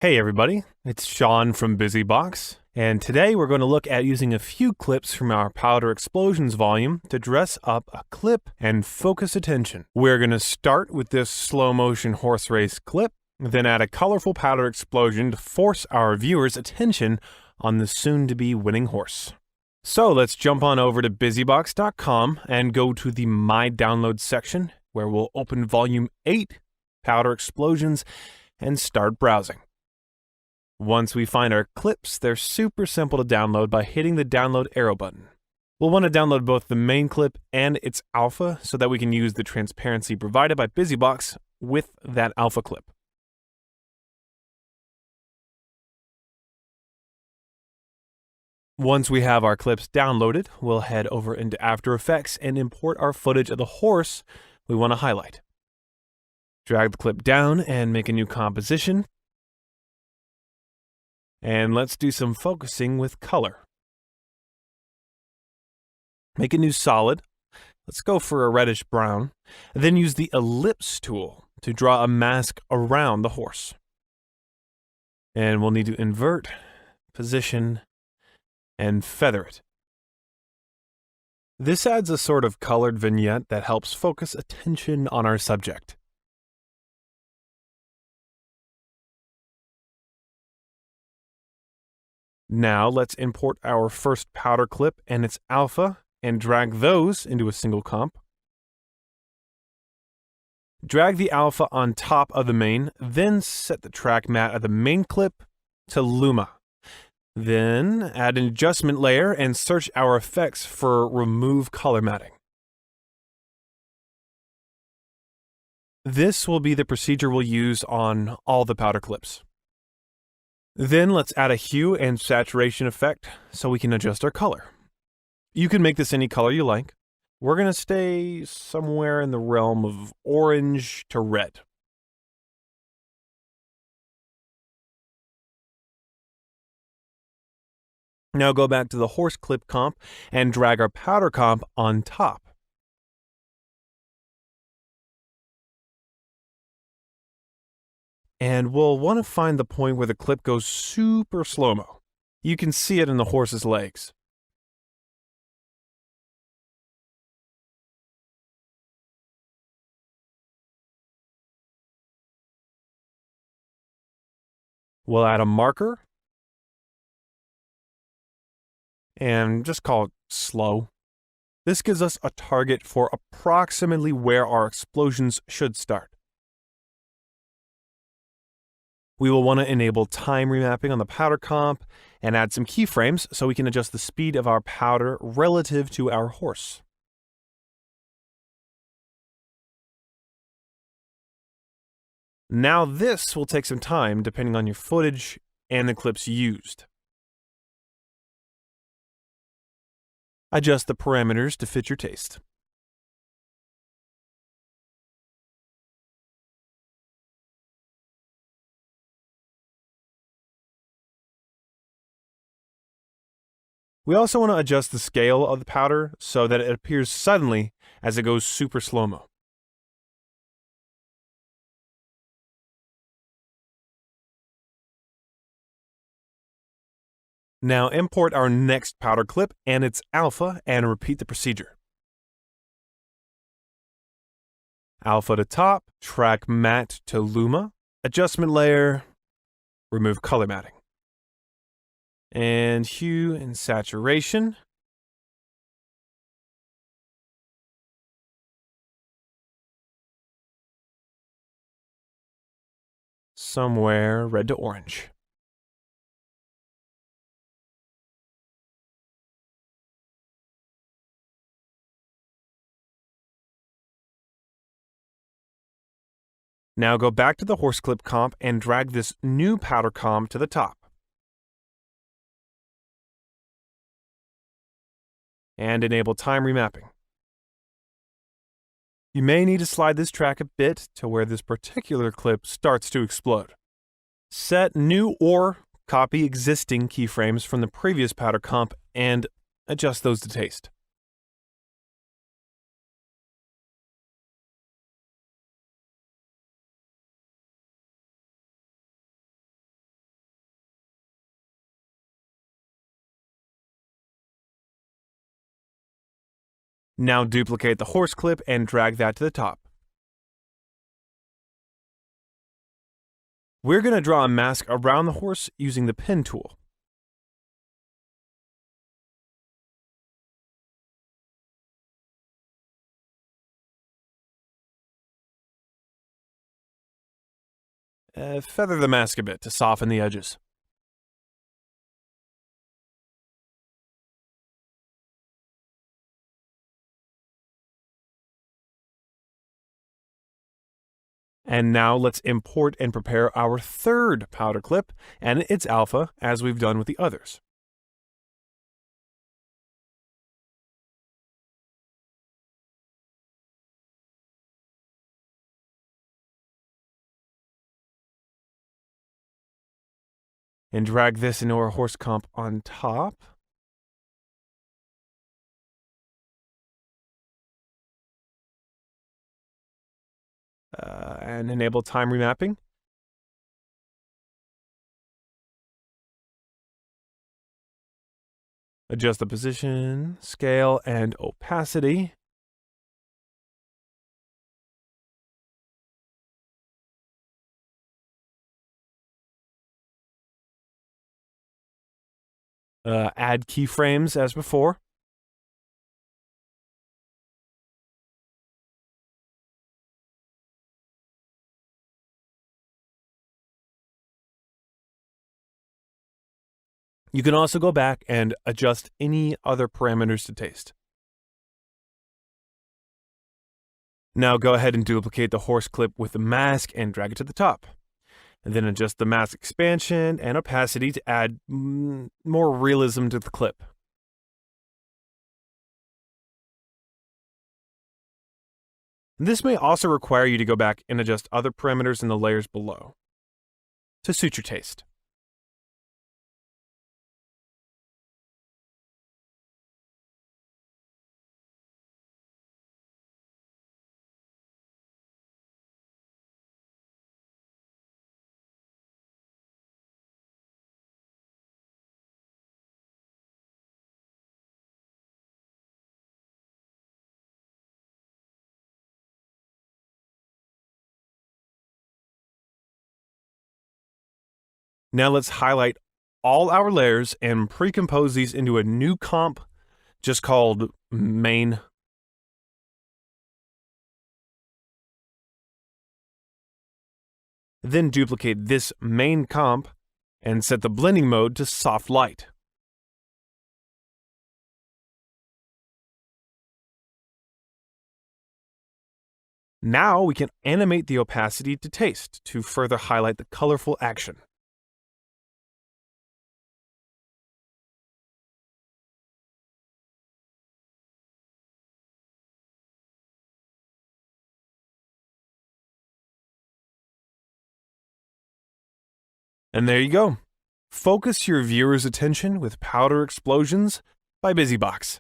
Hey everybody, it's Sean from BusyBox, and today we're going to look at using a few clips from our PowderExplosions volume to dress up a clip and focus attention. We're going to start with this slow motion horse race clip, then add a colorful powder explosion to force our viewers' attention on the soon-to-be winning horse. So let's jump on over to busybox.com and go to the My Downloads section, where we'll open Volume 8, PowderExplosions, and start browsing. Once we find our clips, they're super simple to download by hitting the download arrow button. We'll want to download both the main clip and its alpha so that we can use the transparency provided by BusyBox with that alpha clip. Once we have our clips downloaded, we'll head over into After Effects and import our footage of the horse we want to highlight. Drag the clip down and make a new composition. And let's do some focusing with color. Make a new solid. Let's go for a reddish brown. Then use the ellipse tool to draw a mask around the horse. And we'll need to invert, position, and feather it. This adds a sort of colored vignette that helps focus attention on our subject. Now let's import our first powder clip and its alpha and drag those into a single comp. Drag the alpha on top of the main, then set the track matte of the main clip to Luma. Then add an adjustment layer and search our effects for Remove Color Matting. This will be the procedure we'll use on all the powder clips. Then let's add a hue and saturation effect so we can adjust our color. You can make this any color you like. We're going to stay somewhere in the realm of orange to red. Now go back to the horse clip comp and drag our powder comp on top. And we'll want to find the point where the clip goes super slow-mo. You can see it in the horse's legs. We'll add a marker and just call it slow. This gives us a target for approximately where our explosions should start. We will want to enable time remapping on the powder comp and add some keyframes so we can adjust the speed of our powder relative to our horse. Now this will take some time depending on your footage and the clips used. Adjust the parameters to fit your taste. We also want to adjust the scale of the powder so that it appears suddenly as it goes super slow-mo. Now import our next powder clip and its alpha and repeat the procedure. Alpha to top, track matte to Luma, adjustment layer, remove color matting. And hue and saturation. Somewhere red to orange. Now go back to the horse clip comp and drag this new powder comp to the top. And enable time remapping. You may need to slide this track a bit to where this particular clip starts to explode. Set new or copy existing keyframes from the previous powder comp and adjust those to taste. Now duplicate the horse clip and drag that to the top. We're going to draw a mask around the horse using the pen tool. Feather the mask a bit to soften the edges. And now let's import and prepare our third powder clip and its alpha as we've done with the others. And drag this into our horse comp on top. And enable time remapping. Adjust the position, scale, and opacity. Add keyframes as before. You can also go back and adjust any other parameters to taste. Now go ahead and duplicate the horse clip with the mask and drag it to the top. And then adjust the mask expansion and opacity to add more realism to the clip. This may also require you to go back and adjust other parameters in the layers below to suit your taste. Now let's highlight all our layers and pre-compose these into a new comp just called main. Then duplicate this main comp and set the blending mode to soft light. Now we can animate the opacity to taste to further highlight the colorful action. And there you go. Focus your viewer's attention with Powder Explosions by BusyBox.